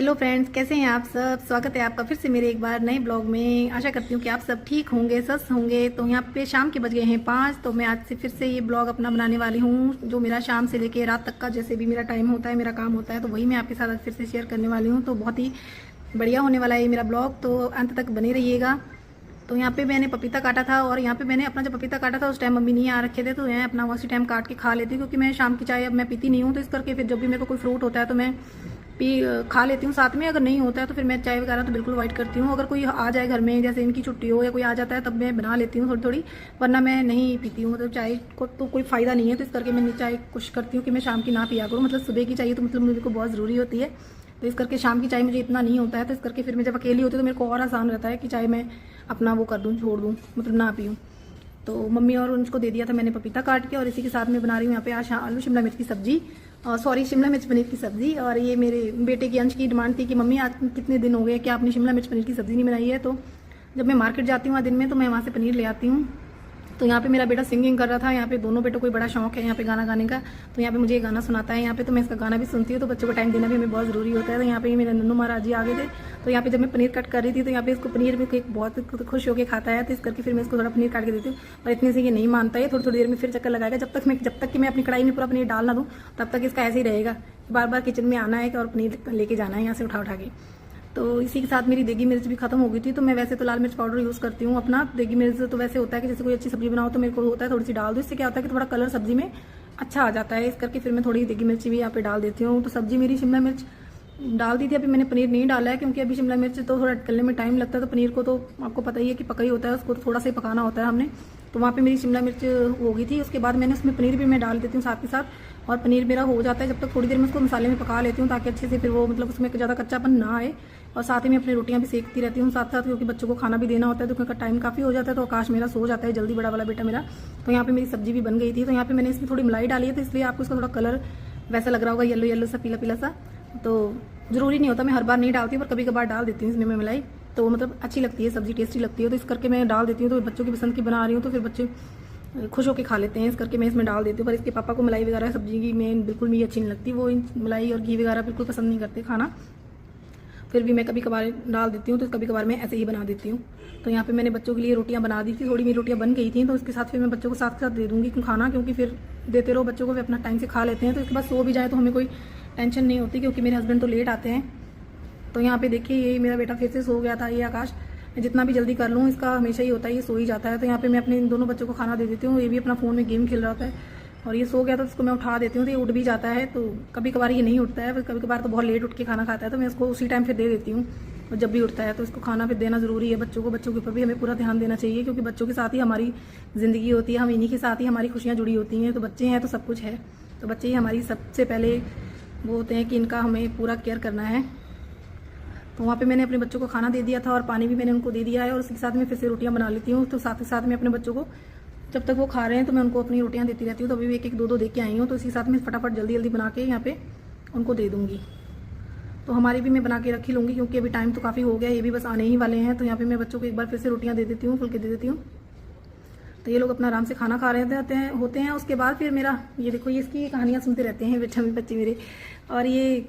Hello friends, कैसे हैं आप सब। स्वागत है आपका फिर से मेरे एक बार नए ब्लॉग में। आशा करती हूँ कि आप सब ठीक होंगे, स्वस्थ होंगे। तो यहाँ पे शाम के बज गए हैं 5। तो मैं आज से फिर से ये ब्लॉग अपना बनाने वाली हूँ, जो मेरा शाम से लेके रात तक का जैसे भी मेरा टाइम होता है, मेरा काम होता है, तो वही मैं आपके साथ आज फिर से शेयर करने वाली हूँ। तो बहुत ही बढ़िया होने वाला है ये मेरा ब्लॉग, तो अंत तक बने रहिएगा। तो यहाँ पे मैंने पपीता काटा था, और यहाँ पे मैंने अपना जब पपीता काटा था उस टाइम मम्मी नहीं आ रखे थे, तो मैं अपना उसी टाइम काट के खा लेती हूँ, क्योंकि मैं शाम की चाय अब मैं पीती नहीं हूँ। तो इस करके फिर जब भी मेरे को कोई फ्रूट होता है तो मैं खा लेती हूँ साथ में। अगर नहीं होता है तो फिर मैं चाय वगैरह तो बिल्कुल अवॉइड करती हूँ। अगर कोई आ जाए घर में, जैसे इनकी छुट्टी हो या कोई आ जाता है, तब मैं बना लेती हूँ थोड़ी थोड़ी, वरना मैं नहीं पीती हूँ। मतलब चाय को तो कोई फ़ायदा नहीं है, तो इस करके मैं चाय कोशिश करती हूँ कि मैं शाम की ना पिया करूँ। मतलब सुबह की चाहिए तो मतलब मुझे को बहुत ज़रूरी होती है, तो इस करके शाम की चाय मुझे इतना नहीं होता है। तो इस करके फिर मैं जब अकेली होती हूँ तो मेरे को और आसान रहता है कि चाय मैं अपना वो कर दूँ, छोड़ दूँ, मतलब ना पीऊँ। तो मम्मी और उनको दे दिया था मैंने पपीता काट के, और इसी के साथ में बना रही हूँ यहाँ पे आज आलू शिमला मिर्च की सब्जी, सॉरी शिमला मिर्च पनीर की सब्जी। और ये मेरे बेटे की अंश की डिमांड थी कि मम्मी आज कितने दिन हो गए कि आपने शिमला मिर्च पनीर की सब्जी नहीं बनाई है। तो जब मैं मार्केट जाती हूँ दिन में, तो मैं वहाँ से पनीर ले आती हूँ। तो यहाँ पे मेरा बेटा सिंगिंग कर रहा था। यहाँ पे दोनों बेटों को ही बड़ा शौक है यहाँ पे गाना गाने का, तो यहाँ पे मुझे गाना सुनाता है यहाँ पे, तो मैं इसका गाना भी सुनती हूँ। तो बच्चों को टाइम देना भी हमें बहुत ज़रूरी होता है। तो यहाँ पे मेरे नन्नू महाराज जी आ गए थे, तो यहाँ पे जब मैं पनीर कट कर रही थी, तो यहाँ पे इसको पनीर भी बहुत खुश होकर खाता है। तो इस करके फिर मैं इसको थोड़ा पनीर काट के देती हूँ, और इतने से ये नहीं मानता है। थोड़ी थोड़ी देर में फिर चक्कर लगाएगा। जब तक कि मैं अपनी कढ़ाई में पूरा पनीर डाल ना दूँ, तब तक इसका ऐसे ही रहेगा। बार बार किचन में आना है और पनीर लेके जाना है यहाँ से उठा के। तो इसी के साथ मेरी देगी मिर्च भी खत्म हो गई थी। तो मैं वैसे तो लाल मिर्च पाउडर यूज़ करती हूँ अपना। देगी मिर्च तो वैसे होता है कि जैसे कोई अच्छी सब्जी बनाओ तो मेरे को होता है थोड़ी सी डाल दो, इससे क्या होता है कि थोड़ा कलर सब्जी में अच्छा आ जाता है। इस करके फिर मैं थोड़ी देगी मिर्च भी यहाँ पे डाल देती हूँ। तो सब्जी मेरी शिमला मिर्च डाल दी थी। अभी मैंने पनीर नहीं डाला है, क्योंकि अभी शिमला मिर्च तो थोड़ा गलने में टाइम लगता है। तो पनीर को तो आपको पता ही है कि पका ही होता है, उसको तो थोड़ा सा ही पकाना होता है हमने। तो वहाँ पे मेरी शिमला मिर्च हो गई थी। उसके बाद मैंने उसमें पनीर भी मैं डाल देती हूँ साथ के साथ, और पनीर मेरा हो जाता है जब तक थोड़ी देर में उसको मसाले में पका लेती हूँ, ताकि अच्छे से फिर वो मतलब उसमें ज़्यादा कच्चापन ना आए। और साथ ही मैं अपनी रोटियां भी सेकती रहती हूँ साथ साथ, क्योंकि बच्चों को खाना भी देना होता है। तो क्योंकि टाइम काफ़ी हो जाता है, तो आकाश मेरा सो जाता है जल्दी, बड़ा वाला बेटा मेरा। तो यहाँ पे मेरी सब्जी भी बन गई थी। तो यहाँ पे मैंने इसमें थोड़ी मलाई डाली है, तो इसलिए आपको इसका थोड़ा कलर वैसा लग रहा होगा, येलो येलो सा, पीला पीला सा। तो ज़रूरी नहीं होता, मैं हर बार नहीं डालती, पर कभी कभार डाल देती हूँ इसमें मैं मलाई। तो मतलब अच्छी लगती है सब्जी, टेस्टी लगती है। तो इस करके मैं डाल देती हूँ। तो बच्चों की पसंद की बना रही हूँ, तो फिर बच्चे खुश होकर खा लेते हैं। इस करके मैं इसमें डाल देती हूँ। पर इसके पापा को मलाई वगैरह सब्जी की मैं बिल्कुल भी अच्छी नहीं लगती, वो मलाई और घी वगैरह बिल्कुल पसंद नहीं करते खाना। फिर भी मैं कभी कभार डाल देती हूँ, तो कभी कभार मैं ऐसे ही बना देती हूँ। तो यहाँ पे मैंने बच्चों के लिए रोटियाँ बना दी थी, थोड़ी मेरी रोटियाँ बन गई थी। तो उसके साथ फिर मैं बच्चों को साथ साथ दे दूँगी खाना, क्योंकि फिर देते रहो बच्चों को, वे अपना टाइम से खा लेते हैं। तो इसके बाद सो भी जाए तो हमें कोई टेंशन नहीं होती, क्योंकि मेरे हस्बैंड तो लेट आते हैं। तो यहाँ पे देखिए ये मेरा बेटा फिर से सो गया था। ये आकाश, मैं जितना भी जल्दी कर लूँ इसका हमेशा ही होता है, ये सो ही जाता है। तो यहाँ पे मैं अपने इन दोनों बच्चों को खाना दे देती हूँ। ये भी अपना फ़ोन में गेम खेल रहा होता है, और ये सो गया तो इसको मैं उठा देती हूँ, तो ये उठ भी जाता है। तो कभी कभार ये नहीं उठता है, कभी कभार तो बहुत लेट उठ के खाना खाता है, तो मैं इसको उसी टाइम फिर दे देती हूँ। और जब भी उठता है तो इसको खाना फिर देना ज़रूरी है बच्चों को। बच्चों के ऊपर भी हमें पूरा ध्यान देना चाहिए, क्योंकि बच्चों के साथ ही हमारी ज़िंदगी होती है, हम इन्हीं के साथ ही हमारी खुशियाँ जुड़ी होती हैं। तो बच्चे हैं तो सब कुछ है, तो बच्चे ही हमारी सबसे पहले वो होते हैं कि इनका हमें पूरा केयर करना है। तो वहाँ पे मैंने अपने बच्चों को खाना दे दिया था, और पानी भी मैंने उनको दे दिया है, और उसके साथ में फिर से रोटियाँ बना लेती हूँ। तो साथ ही साथ में अपने बच्चों को जब तक वो खा रहे हैं तो मैं उनको अपनी रोटियाँ देती रहती हूँ। तो अभी एक एक दो दो दे के आई हूँ, तो इसी साथ में फटाफट जल्दी जल्दी बना के यहाँ पे उनको दे दूँगी। तो हमारी भी मैं बना के रखी लूँगी, क्योंकि अभी टाइम तो काफ़ी हो गया, ये भी बस आने ही वाले हैं। तो यहाँ पे मैं बच्चों को एक बार फिर से रोटियाँ दे देती हूँ, फुल के दे देती हूँ। तो ये लोग अपना आराम से खाना खा रहे होते हैं। उसके बाद फिर मेरा ये देखो, ये इसकी कहानियाँ सुनते रहते हैं बच्चे मेरे। और ये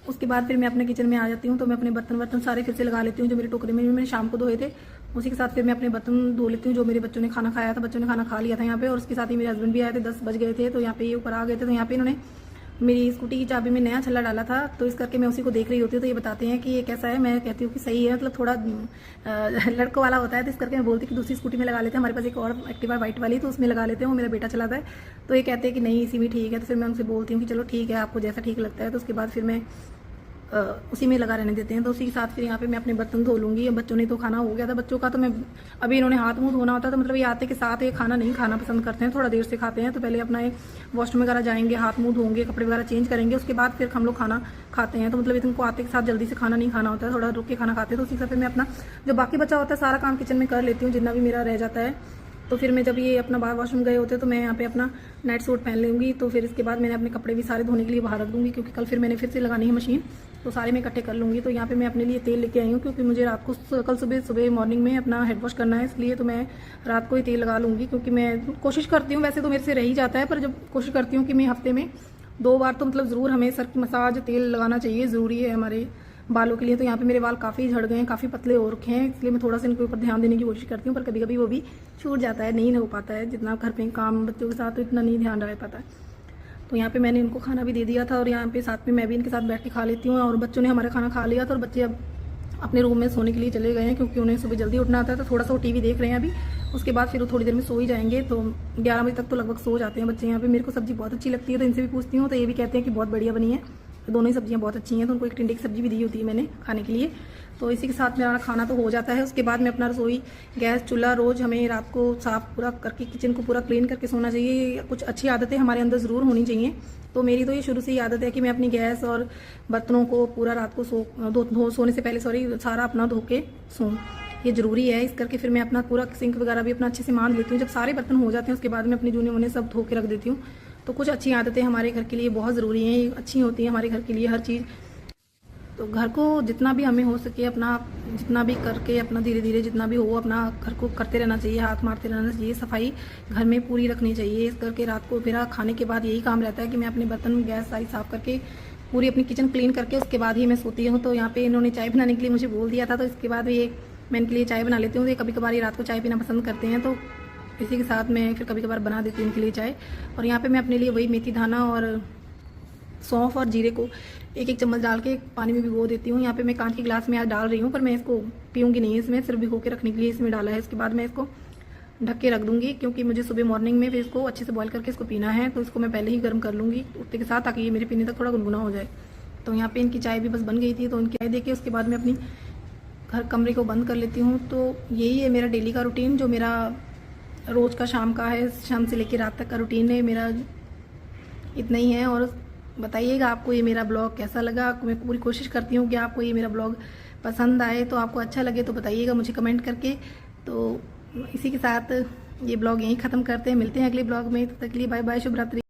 उसके बाद फिर मैं अपने किचन में आ जाती हूँ। तो मैं अपने बर्तन सारे फिर से लगा लेती हूँ, जो मेरे टोकरे में मैंने शाम को धोए थे। उसी के साथ फिर मैं अपने बर्तन धो लेती हूँ, जो मेरे बच्चों ने खाना खाया था। बच्चों ने खाना खा लिया था यहाँ पे, और उसके साथ ही मेरे हस्बैंड भी आए थे, 10 बज गए थे। तो यहाँ पे ये ऊपर आ गए थे। तो यहाँ पे इन्होंने मेरी स्कूटी की चाबी में नया छल्ला डाला था, तो इस करके मैं उसी को देख रही होती हूँ। तो ये बताते हैं कि ये कैसा है, मैं कहती हूँ कि सही है, मतलब थोड़ा लड़कों वाला होता है। तो इस करके मैं बोलती हूँ कि दूसरी स्कूटी में लगा लेते हैं, हमारे पास एक और एक्टिवा वाइट वाली, तो उसमें लगा लेते हैं, वो मेरा बेटा चलाता है। तो ये कहते हैं कि नहीं इसी में ठीक है। तो फिर मैं उनसे बोलती हूँ कि चलो ठीक है, आपको जैसा ठीक लगता है। तो उसके बाद फिर मैं उसी में लगा रहने देते हैं। तो उसी के साथ फिर यहाँ पे मैं अपने बर्तन धो लूँगी। बच्चों ने तो खाना हो गया था बच्चों का, तो मैं अभी इन्होंने हाथ मुंह धोना होता है। तो मतलब ये आते के साथ ये खाना नहीं खाना पसंद करते हैं, थोड़ा देर से खाते हैं। तो पहले अपना एक वॉशरूम वगैरह जाएंगे, हाथ मुंह धोंगे, कपड़े वगैरह चेंज करेंगे, उसके बाद फिर हम लोग खाना खाते हैं। तो मतलब इनको आते के साथ जल्दी से खाना नहीं खाना होता है, थोड़ा रुक के खाना खाते हैं। तो उसी हिसाब से मैं अपना जो बाकी बचा होता है सारा काम किचन में कर लेती हूँ, जितना भी मेरा रह जाता है। तो फिर मैं जब ये अपना बाहर वॉशरूम गए होते तो मैं यहाँ पे अपना नाइट सूट पहन लूँगी। तो फिर इसके बाद मैंने अपने कपड़े भी सारे धोने के लिए बाहर रख दूँगी, क्योंकि कल फिर मैंने फिर से लगानी है मशीन, तो सारे मैं इकट्ठे कर लूँगी। तो यहाँ पे मैं अपने लिए तेल लेके आई हूँ, क्योंकि मुझे रात को कल सुबह मॉर्निंग में अपना हेड वॉश करना है, इसलिए तो मैं रात को ही तेल लगा लूँगी। क्योंकि मैं कोशिश करती हूँ, वैसे तो मेरे से रह ही जाता है, पर जब कोशिश करती हूँ कि मैं हफ्ते में 2 बार तो मतलब ज़रूर हमें सर की मसाज तेल लगाना चाहिए, ज़रूरी है हमारे बालों के लिए। तो यहाँ पे मेरे बाल काफ़ी झड़ गए हैं, काफ़ी पतले हो रखे हैं, इसलिए मैं थोड़ा सा इनके ऊपर ध्यान देने की कोशिश करती हूँ, पर कभी कभी वो भी छूट जाता है, नहीं हो पाता है जितना घर पे काम बच्चों के साथ, तो इतना नहीं ध्यान रह पाता है। तो यहाँ पे मैंने इनको खाना भी दे दिया था और यहाँ पे साथ में मैं भी इनके साथ बैठ के खा लेती हूँ। और बच्चों ने हमारा खाना खा लिया था और बच्चे अब अपने रूम में सोने के लिए चले गए हैं, क्योंकि उन्हें सुबह जल्दी उठना आता है। तो थोड़ा सा वो टीवी देख रहे हैं अभी, उसके बाद फिर वो थोड़ी देर में सो ही जाएंगे। तो 11 बजे तक तो लगभग सो जाते हैं बच्चे। यहाँ पे मेरे को सब्जी बहुत अच्छी लगती है, तो इनसे भी पूछती हूँ, तो ये भी कहते हैं कि बहुत बढ़िया बनी है। तो दोनों ही सब्जियाँ बहुत अच्छी हैं। तो उनको एक टिंडे की सब्जी भी दी होती है मैंने खाने के लिए। तो इसी के साथ मेरा खाना तो हो जाता है। उसके बाद मैं अपना रसोई, गैस, चूल्हा रोज़ हमें रात को साफ़ पूरा करके किचन को पूरा क्लीन करके सोना चाहिए। कुछ अच्छी आदतें हमारे अंदर ज़रूर होनी चाहिए। तो मेरी तो ये शुरू से ही आदत है कि मैं अपनी गैस और बर्तनों को पूरा रात को सोने से पहले सारा अपना धो के सोऊं, ये ज़रूरी है। इस करके फिर मैं अपना पूरा सिंक वगैरह भी अपना अच्छे से मान लेती हूँ। जब सारे बर्तन हो जाते हैं उसके बाद मैं अपनी जूने वूने सब धो के रख देती हूँ। तो कुछ अच्छी आदतें हमारे घर के लिए बहुत ज़रूरी हैं, अच्छी होती हैं हमारे घर के लिए हर चीज़। तो घर को जितना भी हमें हो सके अपना, जितना भी करके अपना धीरे धीरे जितना भी हो अपना घर को करते रहना चाहिए, हाथ मारते रहना चाहिए, सफाई घर में पूरी रखनी चाहिए। इस करके रात को मेरा खाने के बाद यही काम रहता है कि मैं अपने बर्तन, गैस सारी साफ़ करके पूरी अपनी किचन क्लीन करके उसके बाद ही मैं सोती हूँ। तो यहाँ पे इन्होंने चाय बनाने के लिए मुझे बोल दिया था, तो इसके बाद ये मैं इनके लिए चाय बना लेती हूँ। ये कभी कभार ये रात को चाय पीना पसंद करते हैं, तो इसी के साथ मैं फिर कभी कभार बना देती हूँ इनके लिए चाय। और यहाँ पे मैं अपने लिए वही मेथी दाना और सौंफ और जीरे को एक एक चम्मच डाल के पानी में भिगो देती हूँ। यहाँ पे मैं कांच के गिलास में आज डाल रही हूँ, पर मैं इसको पीऊँगी नहीं, इसमें सिर्फ भिगो के रखने के लिए इसमें डाला है। इसके बाद मैं इसको ढक के रख दूँगी, क्योंकि मुझे सुबह मॉर्निंग में फिर इसको अच्छे से बॉईल करके इसको पीना है। तो इसको मैं पहले ही गर्म कर लूँगी उठते के साथ, ताकि ये मेरे पीने तक थोड़ा गुनगुना हो जाए। तो यहाँ पर इनकी चाय भी बस बन गई थी, तो उनकी चाय दे के उसके बाद मैं अपनी कमरे को बंद कर लेती हूँ। तो यही है मेरा डेली का रूटीन, जो मेरा रोज़ का शाम का है, शाम से लेकर रात तक का रूटीन है मेरा, इतना ही है। और बताइएगा आपको ये मेरा ब्लॉग कैसा लगा। मैं पूरी कोशिश करती हूँ कि आपको ये मेरा ब्लॉग पसंद आए, तो आपको अच्छा लगे तो बताइएगा मुझे कमेंट करके। तो इसी के साथ ये ब्लॉग यहीं ख़त्म करते हैं, मिलते हैं अगले ब्लॉग में। तब तक के लिए बाय बाय, शुभ रात्रि।